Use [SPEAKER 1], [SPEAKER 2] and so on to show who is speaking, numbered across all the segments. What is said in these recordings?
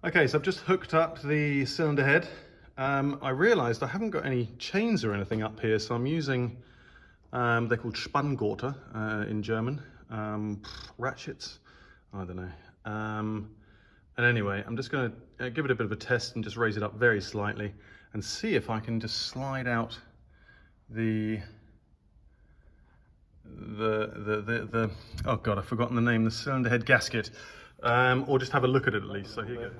[SPEAKER 1] Okay, so I've just hooked up the cylinder head. I realized I haven't got any chains or anything up here, so I'm using, they're called Spanngurte in German, ratchets, I don't know. And anyway, I'm just gonna give it a bit of a test and just raise it up very slightly and see if I can just slide out the oh God, I've forgotten the name, the cylinder head gasket, or just have a look at it at least. So here you go.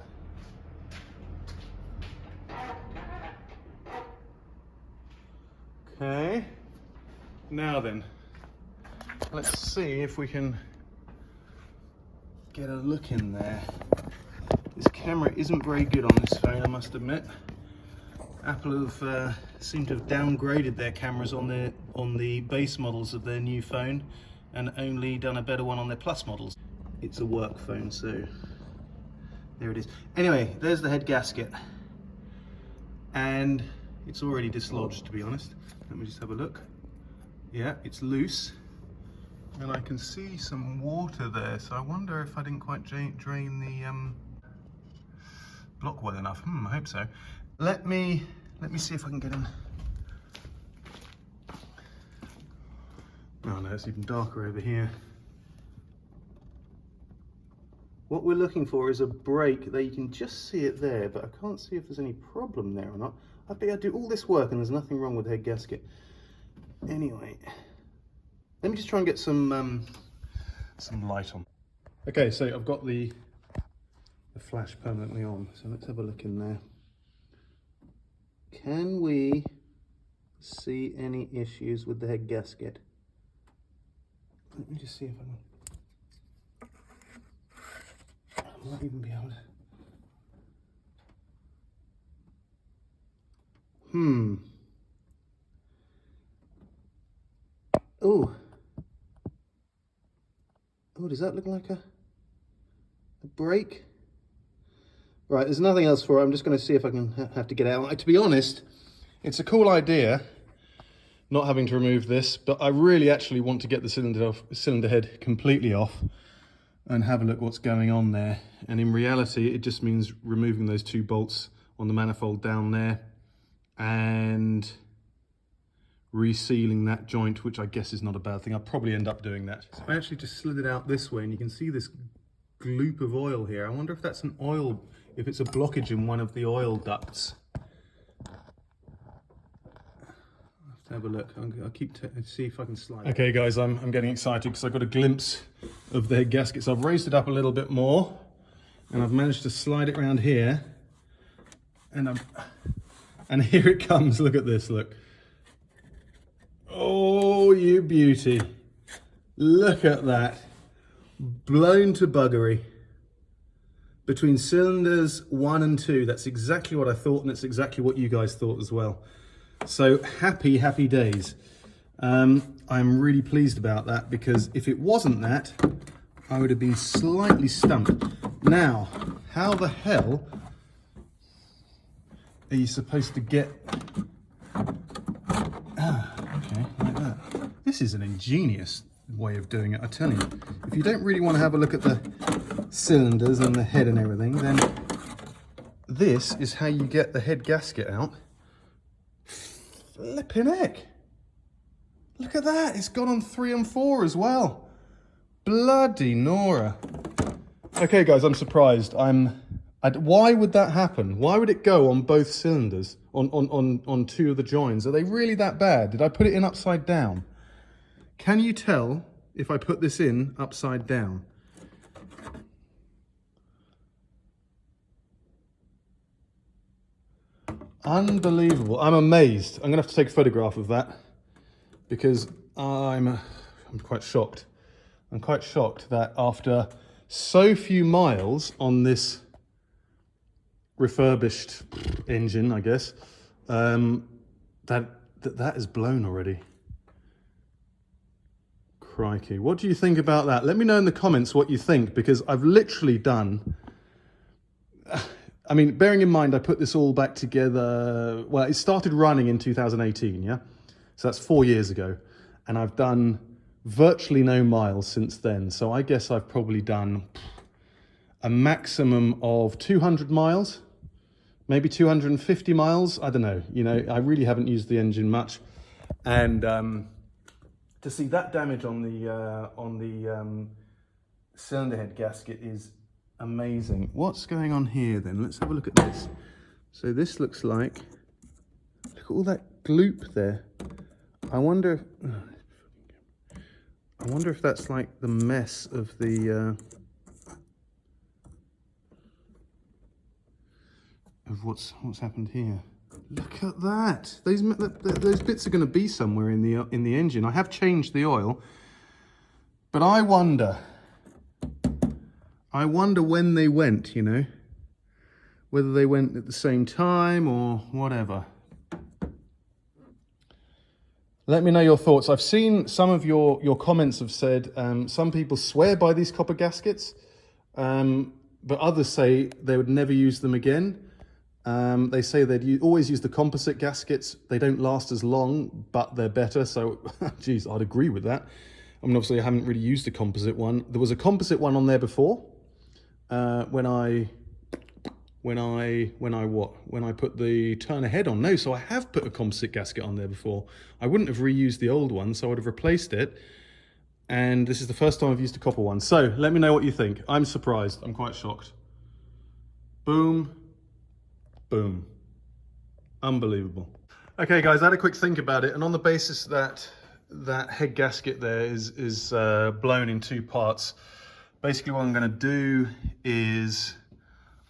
[SPEAKER 1] Okay, now then, let's see if we can get a look in there. This camera isn't very good on this phone, I must admit. Apple have seemed to have downgraded their cameras on the base models of their new phone and only done a better one on their Plus models. It's a work phone, so there it is. Anyway, there's the head gasket, and it's already dislodged, to be honest. Let me just have a look. Yeah, it's loose, and I can see some water there, so I wonder if I didn't quite drain the block well enough. I hope so. Let me see if I can get in. Oh no, it's even darker over here. What we're looking for is a break. There, you can just see it there, but I can't see if there's any problem there or not. I bet I do all this work and there's nothing wrong with the head gasket. Anyway, let me just try and get some light on. Okay, so I've got the flash permanently on, so let's have a look in there. Can we see any issues with the head gasket? Let me just see if I might even be able to. Oh, does that look like a break? Right, there's nothing else for it. I'm just going to see if I can have to get out. To be honest, it's a cool idea not having to remove this, but I really actually want to get the cylinder head completely off and have a look what's going on there. And in reality, it just means removing those two bolts on the manifold down there and resealing that joint, which I guess is not a bad thing. I'll probably end up doing that. So I actually just slid it out this way, and you can see this gloop of oil here. I wonder if that's an oil, if it's a blockage in one of the oil ducts. I'll have to have a look. I'll keep see if I can slide. Okay guys, I'm getting excited because I got a glimpse of the gasket. So I've raised it up a little bit more, and I've managed to slide it around here, and here it comes. Look at this, look. Oh, you beauty. Look at that. Blown to buggery. Between cylinders 1 and 2, that's exactly what I thought, and it's exactly what you guys thought as well. So happy days. I'm really pleased about that, because if it wasn't that, I would have been slightly stumped. Now, how the hell are you supposed to get... okay, like that. This is an ingenious way of doing it, I tell you. If you don't really want to have a look at the cylinders and the head and everything, then this is how you get the head gasket out. Flippin' heck. Look at that, it's gone on 3 and 4 as well. Bloody Nora. Okay guys, I'm surprised. Why would that happen? Why would it go on both cylinders, on 2 of the joins? Are they really that bad? Did I put it in upside down? Can you tell if I put this in upside down? Unbelievable. I'm amazed. I'm gonna have to take a photograph of that, because I'm quite shocked. I'm quite shocked that after so few miles on this refurbished engine, I guess, that is blown already. Crikey. What do you think about that? Let me know in the comments what you think, because I've literally done... I mean, bearing in mind, I put this all back together... Well, it started running in 2018, yeah? So that's 4 years ago. And I've done virtually no miles since then. So I guess I've probably done a maximum of 200 miles, maybe 250 miles. I don't know. You know, I really haven't used the engine much, and to see that damage on the cylinder head gasket is amazing. What's going on here then? Let's have a look at this. So this looks like, look at all that gloop there. I wonder if that's like the mess of the of what's happened here. Look at that. Those bits are going to be somewhere in the engine. I have changed the oil, but I wonder when they went, you know, whether they went at the same time or whatever. Let me know your thoughts. I've seen some of your comments have said some people swear by these copper gaskets, but others say they would never use them again. They say they'd always use the composite gaskets. They don't last as long, but they're better. So, geez, I'd agree with that. I mean, obviously I haven't really used a composite one. There was a composite one on there before, when I put the Turner head on. No, so I have put a composite gasket on there before. I wouldn't have reused the old one, so I would have replaced it. And this is the first time I've used a copper one. So let me know what you think. I'm surprised. I'm quite shocked. Boom. Boom. Unbelievable. Okay, guys, I had a quick think about it, and on the basis that that head gasket there is blown in two parts, basically what I'm going to do is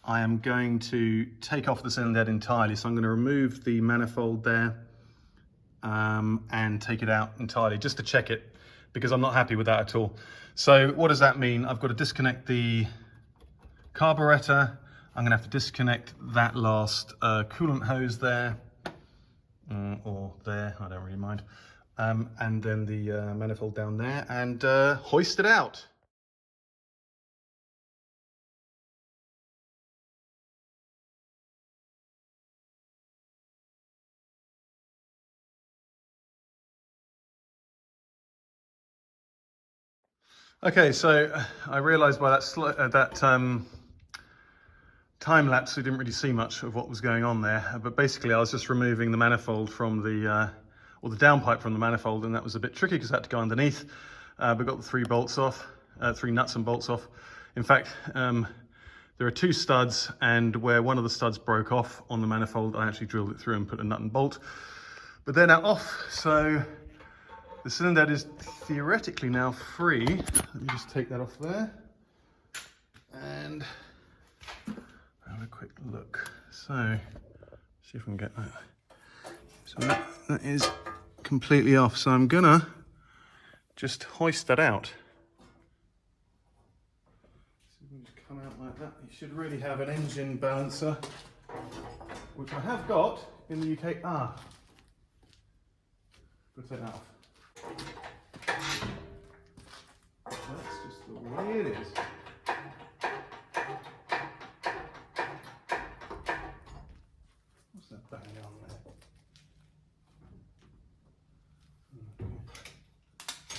[SPEAKER 1] I am going to take off the cylinder head entirely. So I'm going to remove the manifold there and take it out entirely just to check it, because I'm not happy with that at all. So what does that mean? I've got to disconnect the carburetor. I'm going to have to disconnect that last coolant hose there, or there, I don't really mind. And then the manifold down there, and hoist it out. Okay, so I realised by that time lapse we didn't really see much of what was going on there, but basically I was just removing the manifold from the or the downpipe from the manifold, and that was a bit tricky because I had to go underneath, but got the three nuts and bolts off. In fact, there are two studs, and where one of the studs broke off on the manifold, I actually drilled it through and put a nut and bolt, but they're now off. So the cylinder head is theoretically now free. Let me just take that off there and have a quick look. So, see if we can get that. So that is completely off. So I'm gonna just hoist that out. So we can just come out like that. You should really have an engine balancer, which I have got in the UK. Gotta take that off. That's just the way it is. What's that banging on there?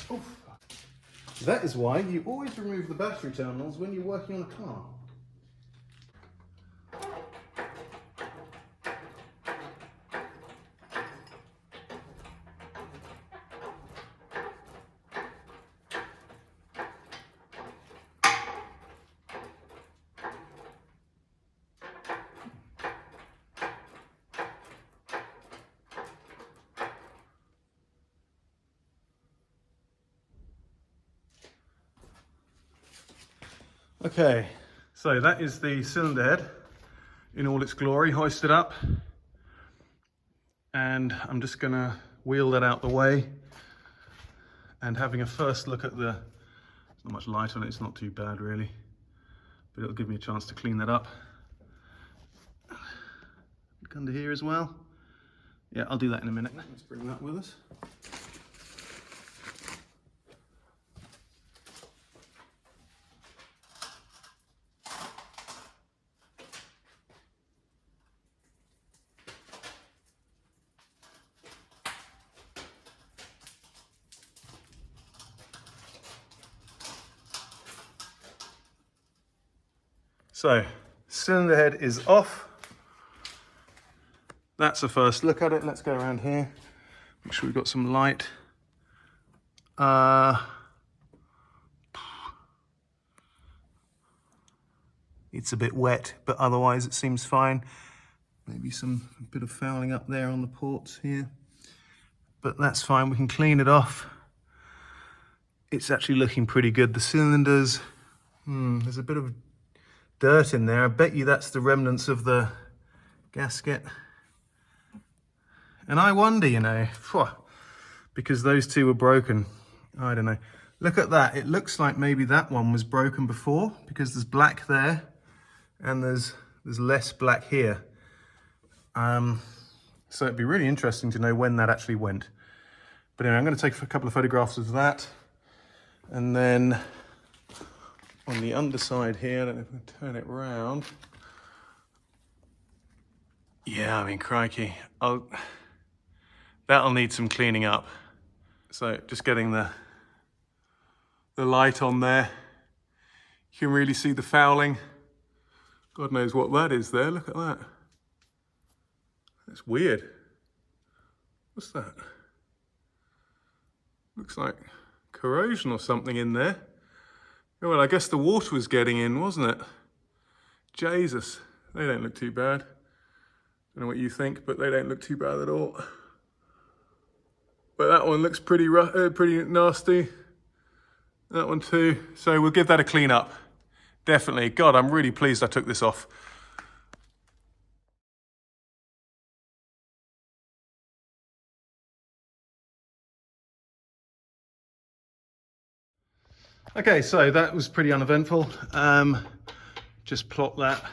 [SPEAKER 1] Okay. Oof. That is why you always remove the battery terminals when you're working on a car. Okay, so that is the cylinder head in all its glory, hoisted up. And I'm just gonna wheel that out the way, and having a first look at there's not much light on it, it's not too bad really, but it'll give me a chance to clean that up. Look under here as well. Yeah, I'll do that in a minute. Let's bring that with us. So, cylinder head is off. That's a first look at it. Let's go around here. Make sure we've got some light. It's a bit wet, but otherwise it seems fine. Maybe a bit of fouling up there on the ports here, but that's fine. We can clean it off. It's actually looking pretty good. The cylinders, there's a bit of dirt in there. I bet you that's the remnants of the gasket. And I wonder, you know, because those two were broken, I don't know. Look at that. It looks like maybe that one was broken before, because there's black there and there's less black here. So it'd be really interesting to know when that actually went. But anyway, I'm going to take a couple of photographs of that. And then on the underside here, I don't know if I can turn it around. Yeah, I mean, crikey. That'll need some cleaning up. So just getting the light on there. You can really see the fouling. God knows what that is there. Look at that. That's weird. What's that? Looks like corrosion or something in there. Oh, well, I guess the water was getting in, wasn't it? Jesus, they don't look too bad. Don't know what you think, but they don't look too bad at all. But that one looks pretty rough, pretty nasty. That one too. So we'll give that a clean up. Definitely. God, I'm really pleased I took this off. Okay, so that was pretty uneventful. Just plop that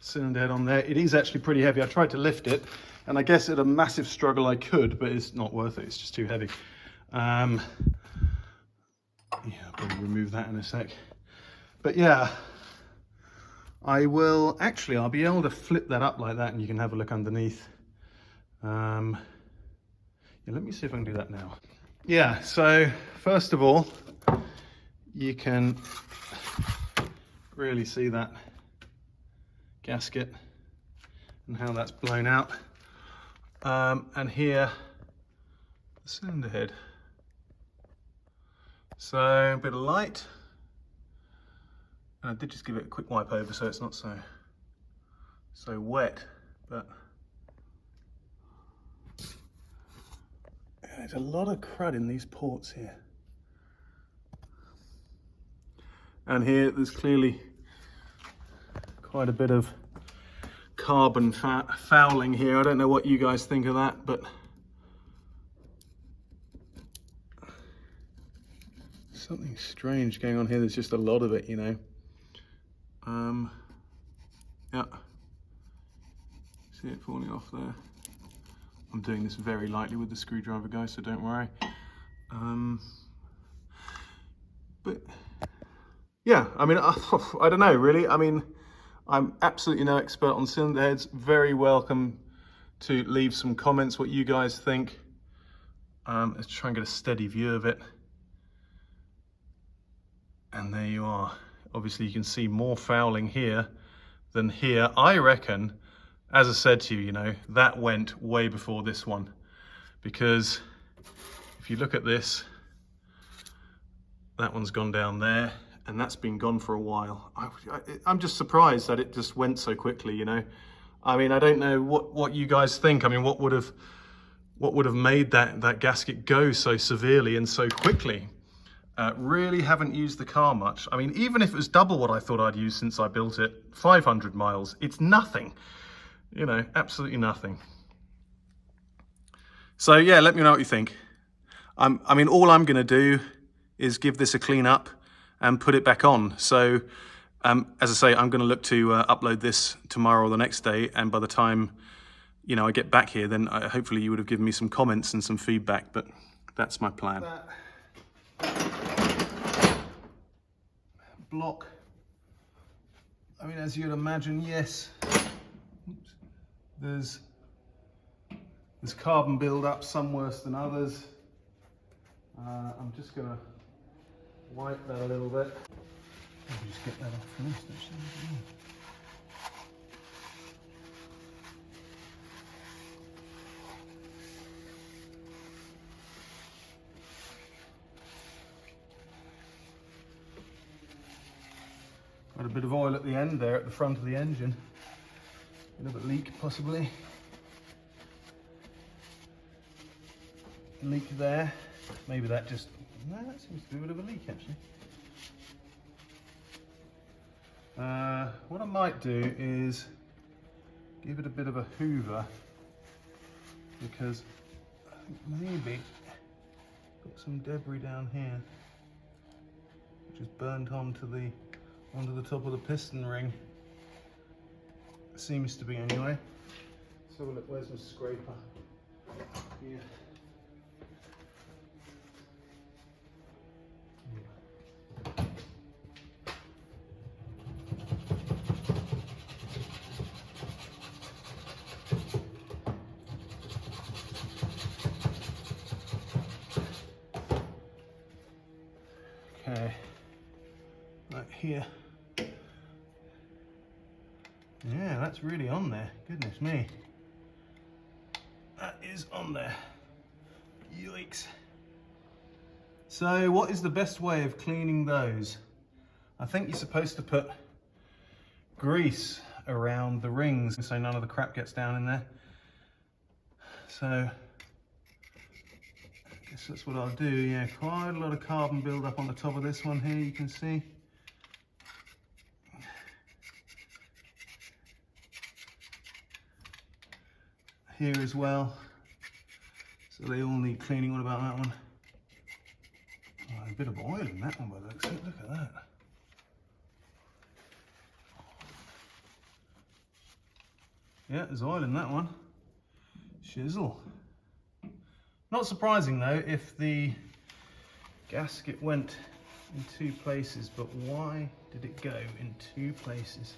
[SPEAKER 1] cylinder head on there. It is actually pretty heavy. I tried to lift it, and I guess at a massive struggle I could, but it's not worth it. It's just too heavy. Yeah, I'll probably remove that in a sec. But yeah, I'll be able to flip that up like that, and you can have a look underneath. Yeah, let me see if I can do that now. Yeah, so first of all, you can really see that gasket and how that's blown out. And here, the cylinder head. So a bit of light. And I did just give it a quick wipe over so it's not so wet, but there's a lot of crud in these ports here. And here there's clearly quite a bit of carbon fouling here. I don't know what you guys think of that, but something strange going on here. There's just a lot of it, you know. Yeah. See it falling off there. I'm doing this very lightly with the screwdriver, guys, so don't worry. But yeah, I mean, I don't know really. I mean, I'm absolutely no expert on cylinder heads. Very welcome to leave some comments what you guys think. Let's try and get a steady view of it. And there you are. Obviously you can see more fouling here than here. I reckon, as I said to you, you know, that went way before this one. Because if you look at this, that one's gone down there, and that's been gone for a while. I'm just surprised that it just went so quickly, you know. I mean, I don't know what you guys think. I mean, what would have made that gasket go so severely and so quickly? Really haven't used the car much. I mean, even if it was double what I thought I'd use since I built it, 500 miles, it's nothing. You know, absolutely nothing. So yeah, let me know what you think. I mean, all I'm gonna do is give this a clean up and put it back on. So as I say, I'm gonna look to upload this tomorrow or the next day, and by the time, you know, I get back here, then hopefully you would have given me some comments and some feedback, but that's my plan. Block, I mean, as you'd imagine, yes, there's carbon build-up, some worse than others. I'm just gonna wipe that a little bit. Maybe just get that off first, actually. Got a bit of oil at the end there, at the front of the engine. A little bit leak, possibly. Leak there. Maybe that just... No, that seems to be a bit of a leak, actually. What I might do is give it a bit of a hoover, because I think maybe got some debris down here, which is burnt onto the top of the piston ring. It seems to be anyway. So look, where's my scraper? Here. Okay, right here. Yeah, that's really on there. Goodness me. That is on there. Yikes. So what is the best way of cleaning those? I think you're supposed to put grease around the rings so none of the crap gets down in there. So I guess that's what I'll do. Yeah, quite a lot of carbon build up on the top of this one here, you can see. Here as well. So they all need cleaning. What about that one? Oh, a bit of oil in that one by the looks of it. Look at that. Yeah, there's oil in that one. Shizzle. Not surprising though if the gasket went in two places, but why did it go in two places?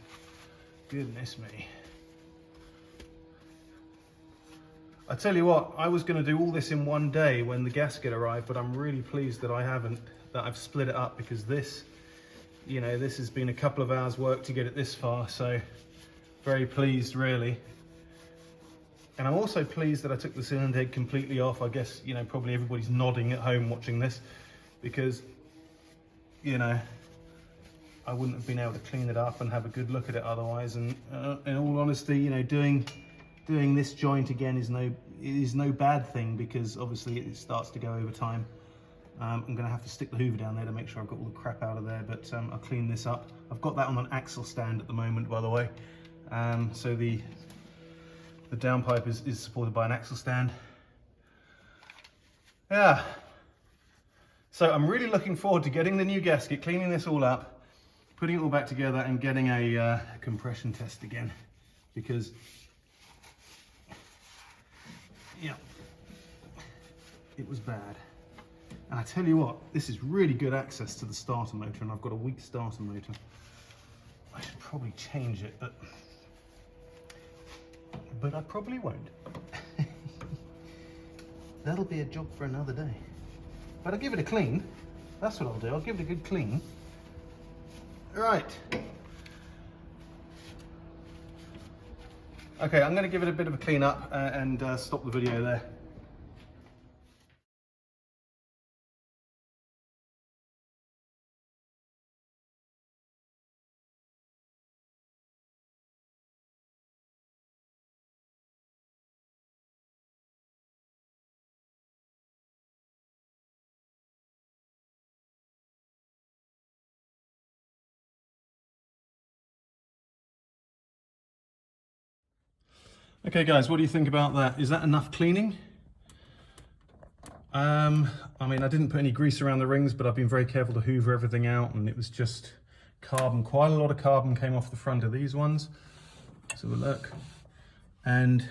[SPEAKER 1] Goodness me. I tell you what, I was going to do all this in one day when the gasket arrived, but I'm really pleased that I haven't, that I've split it up, because this, you know, this has been a couple of hours work to get it this far, so very pleased really. And I'm also pleased that I took the cylinder head completely off. I guess, you know, probably everybody's nodding at home watching this, because, you know, I wouldn't have been able to clean it up and have a good look at it otherwise. And in all honesty, you know, doing this joint again is no bad thing, because obviously it starts to go over time. I'm going to have to stick the hoover down there to make sure I've got all the crap out of there, but I'll clean this up. I've got that on an axle stand at the moment, by the way. So the downpipe is supported by an axle stand. Yeah. So I'm really looking forward to getting the new gasket, cleaning this all up, putting it all back together and getting a compression test again, because yeah, it was bad. And I tell you what, this is really good access to the starter motor, and I've got a weak starter motor. I should probably change it, but I probably won't. That'll be a job for another day. But I'll give it a clean. That's what I'll do. I'll give it a good clean. Right. Okay, I'm going to give it a bit of a clean up and stop the video there. Okay guys, what do you think about that? Is that enough cleaning? I mean, I didn't put any grease around the rings, but I've been very careful to hoover everything out, and it was just carbon. Quite a lot of carbon came off the front of these ones. Let's have a look. And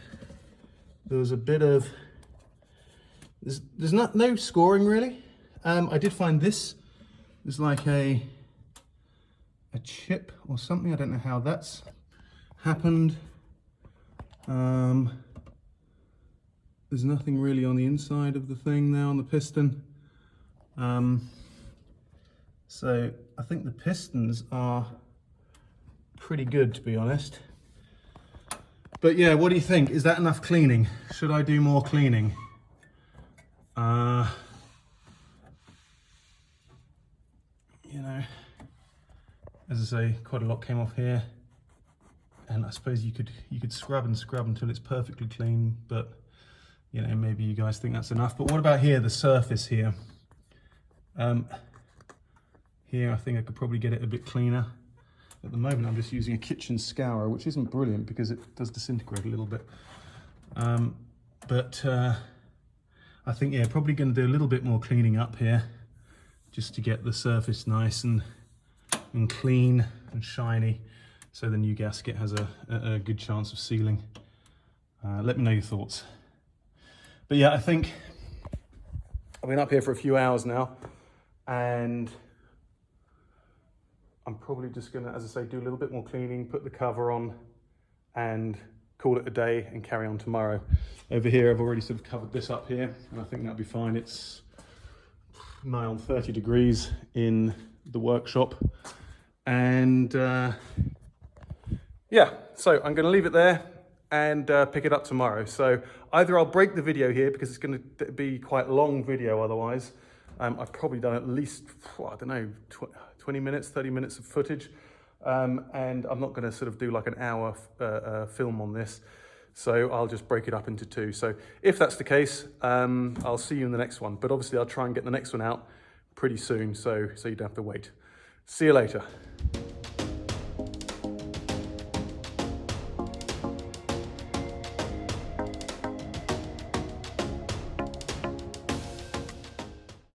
[SPEAKER 1] there was a bit of, there's no scoring really. I did find this, there's like a chip or something. I don't know how that's happened. There's nothing really on the inside of the thing now on the piston. So I think the pistons are pretty good, to be honest. But yeah, what do you think? Is that enough cleaning? Should I do more cleaning? You know, as I say, quite a lot came off here. And I suppose you could scrub and scrub until it's perfectly clean, but you know, maybe you guys think that's enough. But what about here, the surface here? Here I think I could probably get it a bit cleaner. At the moment I'm just using a kitchen scourer, which isn't brilliant because it does disintegrate a little bit. But I think, yeah, probably going to do a little bit more cleaning up here just to get the surface nice and clean and shiny, so the new gasket has a good chance of sealing. Let me know your thoughts. But yeah, I think I've been up here for a few hours now, and I'm probably just gonna, as I say, do a little bit more cleaning, put the cover on, and call it a day and carry on tomorrow. Over here, I've already sort of covered this up here, and I think that'll be fine. It's nigh on 30 degrees in the workshop. And yeah, so I'm gonna leave it there and pick it up tomorrow. So either I'll break the video here because it's gonna be quite a long video otherwise. I've probably done at least, I don't know, 20 minutes, 30 minutes of footage. And I'm not gonna sort of do like an hour film on this. So I'll just break it up into two. So if that's the case, I'll see you in the next one. But obviously I'll try and get the next one out pretty soon so you don't have to wait. See you later.